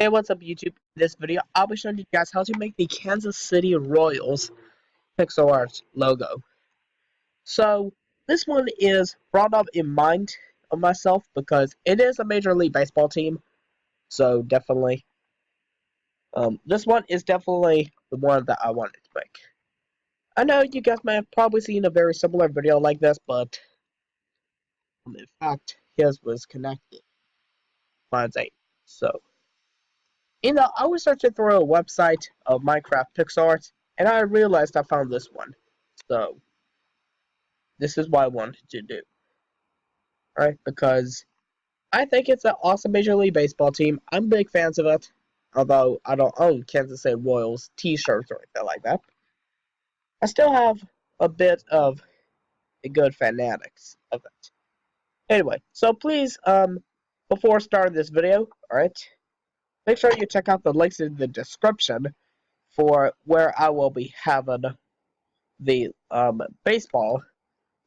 Hey, what's up YouTube? In this video, I'll be showing you guys how to make the Kansas City Royals pixel art logo. So, this one is brought up in mind of myself because it is a Major League Baseball team. So, definitely, this one is definitely the one that I wanted to make. I know you guys may have probably seen a very similar video like this, but in fact, his was connected. Mine's ain't. So, I was searching through a website of Minecraft pixel art, and I realized I found this one. So, this is what I wanted to do. Right? Because I think it's an awesome Major League Baseball team. I'm big fans of it. Although I don't own Kansas City Royals t-shirts or anything like that. I still have a bit of a good fanatics of it. Anyway, so please, before starting this video, alright, make sure you check out the links in the description for where I will be having the baseball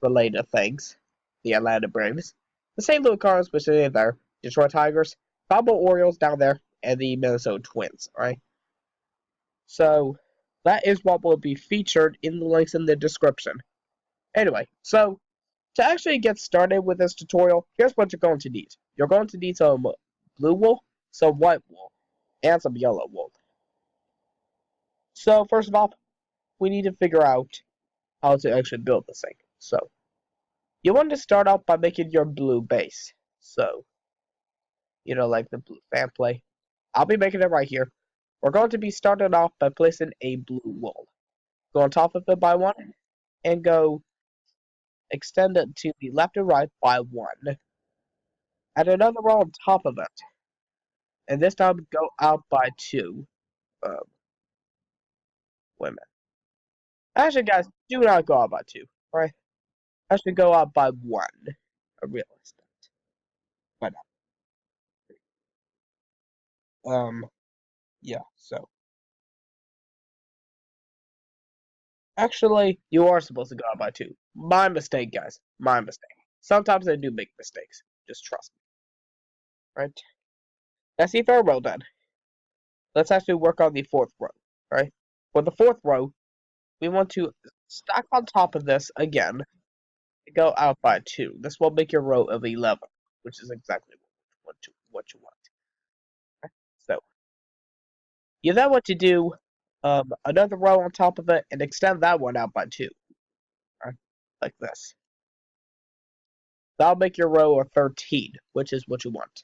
related things. The Atlanta Braves, the St. Louis Cardinals, which is there, Detroit Tigers, Baltimore Orioles down there, and the Minnesota Twins. Alright, so that is what will be featured in the links in the description. Anyway, so to actually get started with this tutorial, here's what you're going to need. You're going to need some blue wool, some white wool, and some yellow wool. So first of all, we need to figure out how to actually build this thing. So you want to start out by making your blue base. So, like the blue fan play. I'll be making it right here. We're going to be starting off by placing a blue wool. Go on top of it by one, and go extend it to the left and right by one. Add another row on top of it, and this time go out by two. Um, Wait a minute. Actually, guys, do not go out by two, right? Actually, go out by one. I realized that. Why not? Yeah, so. Actually, you are supposed to go out by two. My mistake, guys. My mistake. Sometimes I do make mistakes. Just trust me. Right? That's the third row done. Let's actually work on the fourth row. Right? For the fourth row, we want to stack on top of this again. Go out by two. This will make your row of 11, which is exactly what you want. Okay? So, you then want to do another row on top of it and extend that one out by two. Right? Like this. That'll make your row of 13, which is what you want.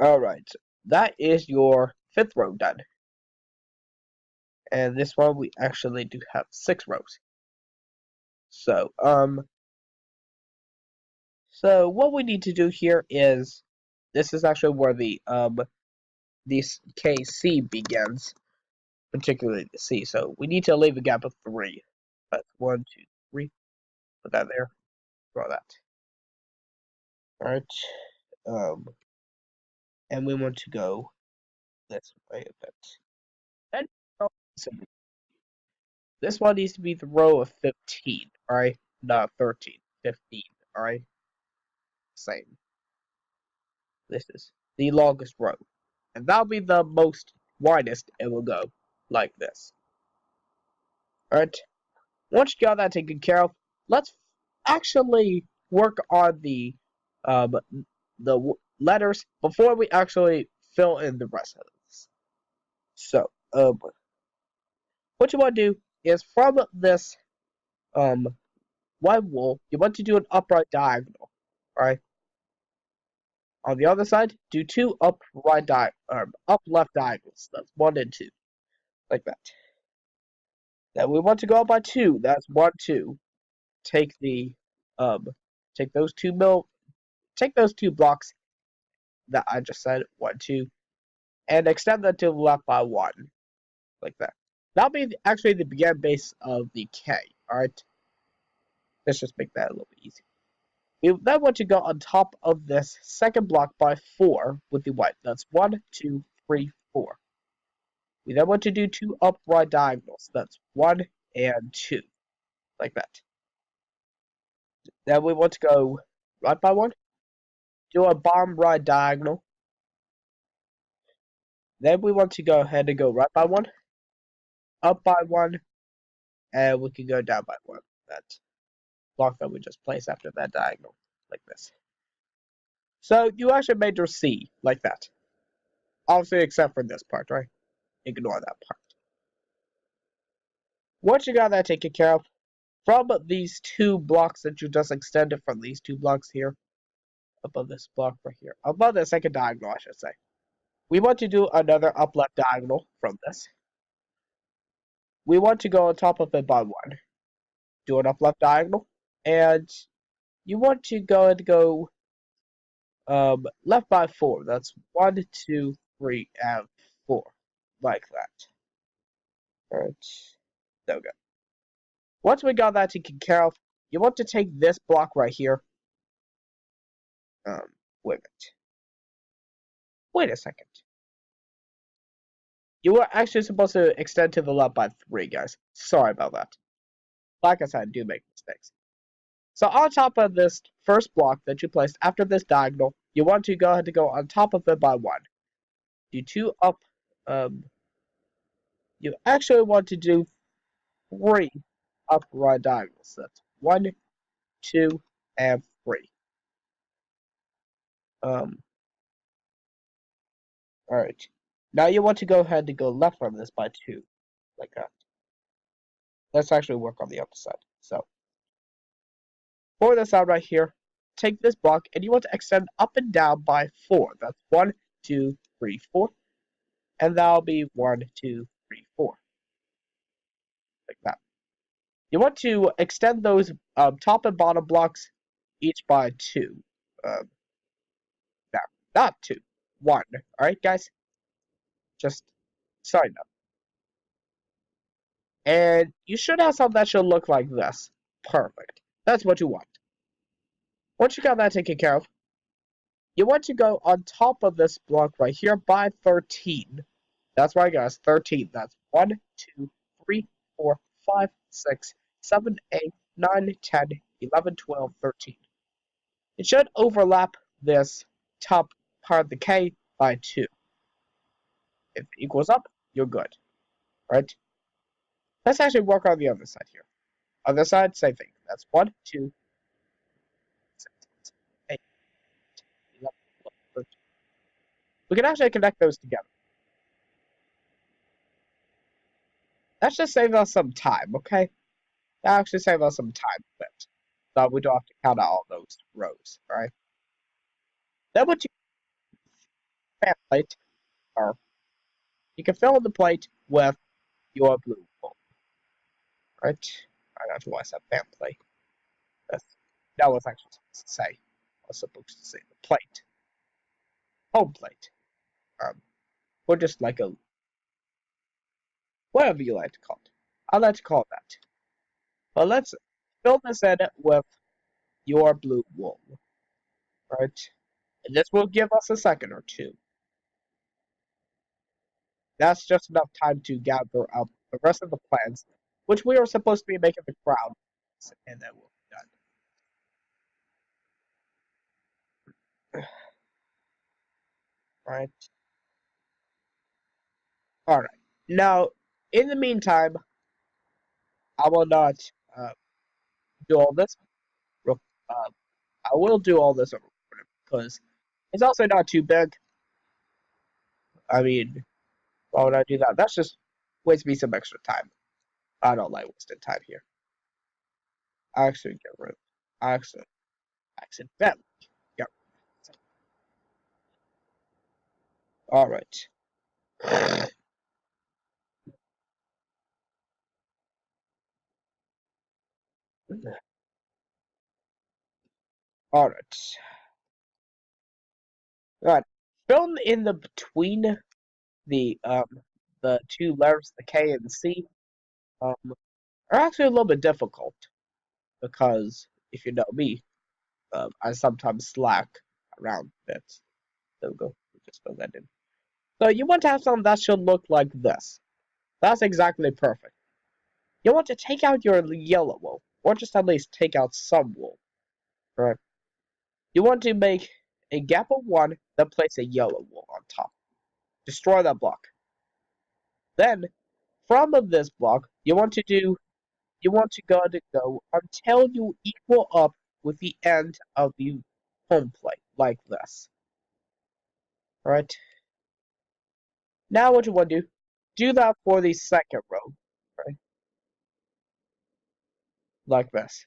Alright, that is your fifth row done. And this one we actually do have 6 rows. So, so what we need to do here is, this is actually where the KC begins, particularly the C. So we need to leave a gap of 3. That's 1, 2, 3. Put that there. Draw that. Alright. And we want to go this way a bit. And this one needs to be the row of 15, alright? Not 13, 15, alright? Same. This is the longest row. And that'll be the most widest it will go, like this. Alright? Once you got that taken care of, let's actually work on the letters before we actually fill in the rest of this. So, what you want to do is from this white wool, you want to do an upright diagonal, right? On the other side, do 2 up left diagonals. That's 1 and 2, like that. Then we want to go up by 2. That's 1, 2. Take the take those take those 2 blocks that I just said, 1, 2, and extend them to the left by 1, like that. That'll be actually the begin base of the K. All right. Let's just make that a little bit easier. We then want to go on top of this second block by 4 with the white. That's 1, 2, 3, 4. We then want to do 2 upright diagonals. That's 1 and 2, like that. Then we want to go right by 1. Do a bottom right diagonal. Then we want to go ahead and go right by one, up by one, and we can go down by one. That block that we just placed after that diagonal, like this. So you actually made your C like that. Obviously, except for this part, right? Ignore that part. Once you got that taken care of, from these two blocks that you just extended from these two blocks here, above this block right here, above the second diagonal, I should say, we want to do another up left diagonal from this. We want to go on top of it by one. Do an up left diagonal, and you want to go and go left by four. That's 1, 2, 3, and 4, like that. All right, there we go. Once we got that taken care of, you want to take this block right here. Wait a minute. Wait a second. You were actually supposed to extend to the left by 3, guys. Sorry about that. Like I said, I do make mistakes. So on top of this first block that you placed after this diagonal, you want to go ahead and go on top of it by 1. Do 2 up. You actually want to do 3 upright diagonals. That's 1, 2, and 3. Alright. Now you want to go ahead and go left from this by 2. Like that. Let's actually work on the other side. So, for this side right here, take this block and you want to extend up and down by 4. That's 1, 2, 3, 4. And that'll be 1, 2, 3, 4. Like that. You want to extend those top and bottom blocks each by 2. No, not 2. 1. Alright, guys? Just side note. And you should have something that should look like this. Perfect. That's what you want. Once you got that taken care of, you want to go on top of this block right here by 13. That's right, guys. 13. That's 1, 2, 3, 4, 5, 6, 7, 8, 9, 10, 11, 12, 13. It should overlap this top part of the K by 2. If it equals up, you're good. Right? Let's actually work on the other side here. Other side, same thing. That's 1, 2, 6, 8, 11, 12, 13. We can actually connect those together. That's just save us some time, okay? That actually save us some time a bit. So we don't have to count out all those rows, right? Then what you fan plate, or you can fill in the plate with your blue wool, right? I don't know why I said fan plate. That was actually supposed to say. I was supposed to say the plate. Home plate. Or just like a, whatever you like to call it. I like to call it that. But let's fill this in with your blue wool, right? And this will give us a second or two. That's just enough time to gather up the rest of the plans, which we are supposed to be making the crown, and then we'll be done. Right? Alright. Now, in the meantime, I will not do all this. I will do all this because it's also not too big. I mean, why would I do that? That's just waste me some extra time. I don't like wasting time here. I actually get rid of I accidentally get rid of Alright. Alright. Alright. Fill in the between the two letters, the K and the C, are actually a little bit difficult because if you know me, I sometimes slack around bits. There we go. Just fill that in. So you want to have something that should look like this. That's exactly perfect. You want to take out your yellow wool, or just at least take out some wool. Right? You want to make a gap of 1, then place a yellow wool on top. destroy that block. Then, from this block, you want to go until you equal up with the end of the home plate, like this. Alright? Now what you want to do that for the second row. Right? Like this.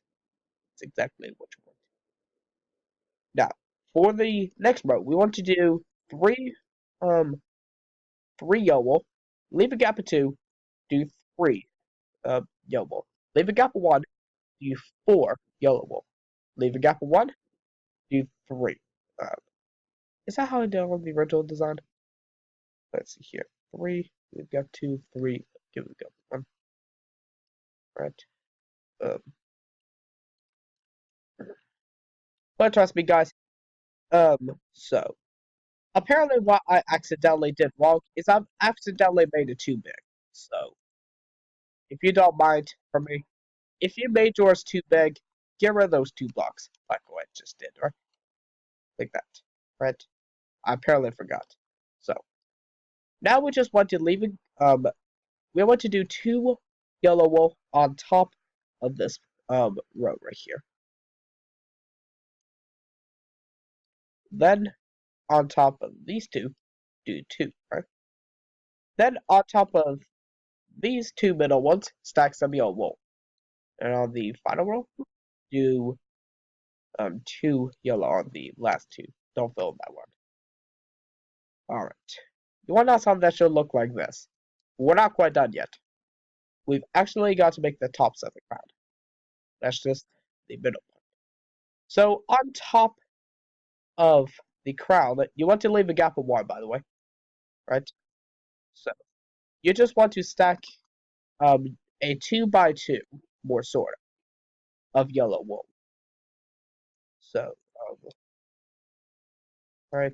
That's exactly what you want. Now, for the next row, we want to do three yellow, leave a gap of 2, do 3 yellow. Leave a gap of 1, do 4 yellow. Leave a gap of 1, do 3. Is that how I did on the original design? Let's see here. 3, we've got 2, 3, give it a go. 1. Right. But trust me, guys. So apparently what I accidentally did wrong is I've accidentally made it too big. So if you don't mind for me, if you made yours too big, get rid of those 2 blocks, like what I just did, right? Like that, right? I apparently forgot. So now we just want to leave it. We want to do 2 yellow wool on top of this row right here. Then on top of these 2, do 2, right? Then on top of these 2 middle ones, stack some yellow wool. And on the final row, do 2 yellow on the last 2. Don't fill that one. Alright. You want something that should look like this. We're not quite done yet. We've actually got to make the tops of the crown. That's just the middle one. So on top of the crown, you want to leave a gap of 1, by the way. Right? So you just want to stack a 2x2, more sort of yellow wool. So, right.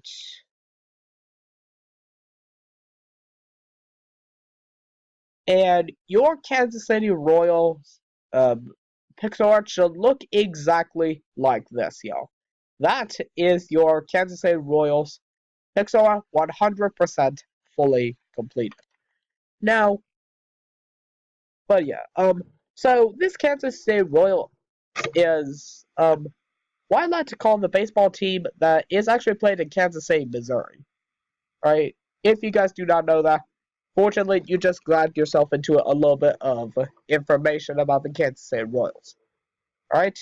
And your Kansas City Royals pixel art should look exactly like this, y'all. That is your Kansas City Royals pixel art 100% fully completed. Now, but yeah, so this Kansas City Royal is, why I like to call them the baseball team that is actually played in Kansas City, Missouri. Right? If you guys do not know that, fortunately, you just glad yourself into a little bit of information about the Kansas City Royals. Alright?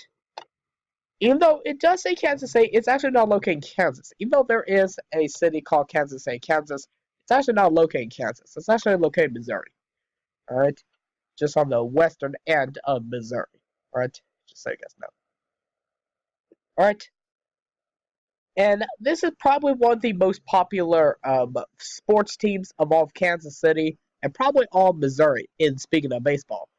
Even though it does say Kansas City, it's actually not located in Kansas. Even though there is a city called Kansas City, Kansas, it's actually not located in Kansas. It's actually located in Missouri. Alright? Just on the western end of Missouri. Alright? Just so you guys know. Alright? And this is probably one of the most popular sports teams of all of Kansas City and probably all of Missouri in speaking of baseball.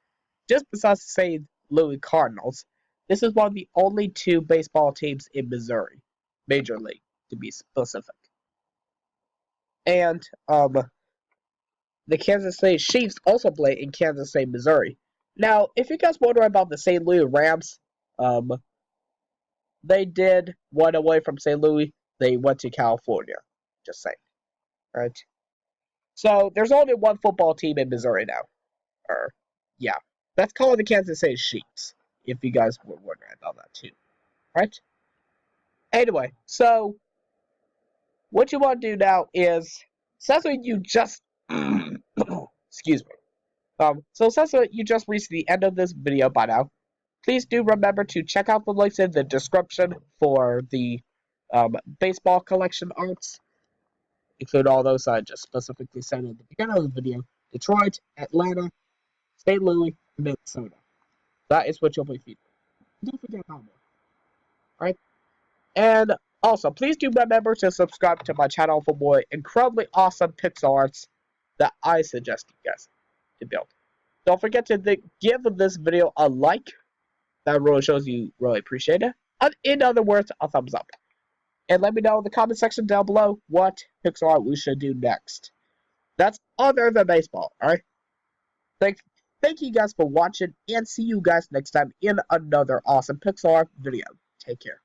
Just besides the St. Louis Cardinals, this is one of the only 2 baseball teams in Missouri. Major League, to be specific. And the Kansas City Chiefs also play in Kansas City, Missouri. Now, if you guys wonder about the St. Louis Rams, they did one away from St. Louis. They went to California. Just saying. Right? So, there's only one football team in Missouri now. Yeah. Let's call it the Kansas City Chiefs, if you guys were wondering about that too. Right? Anyway, so, what you want to do now is, since you just, excuse me. So since you just reached the end of this video by now, please do remember to check out the links in the description for the baseball collection arts. Include all those I just specifically said at the beginning of the video. Detroit, Atlanta, St. Louis, Minnesota. That is what you'll be featuring. Don't forget about more. Alright? And also, please do remember to subscribe to my channel for more incredibly awesome pixel arts that I suggest you guys to build. Don't forget to give this video a like. That really shows you really appreciate it. And in other words, a thumbs up. And let me know in the comment section down below what pixel art we should do next. That's other than baseball, alright? Thank you guys for watching, and see you guys next time in another awesome pixel art video. Take care.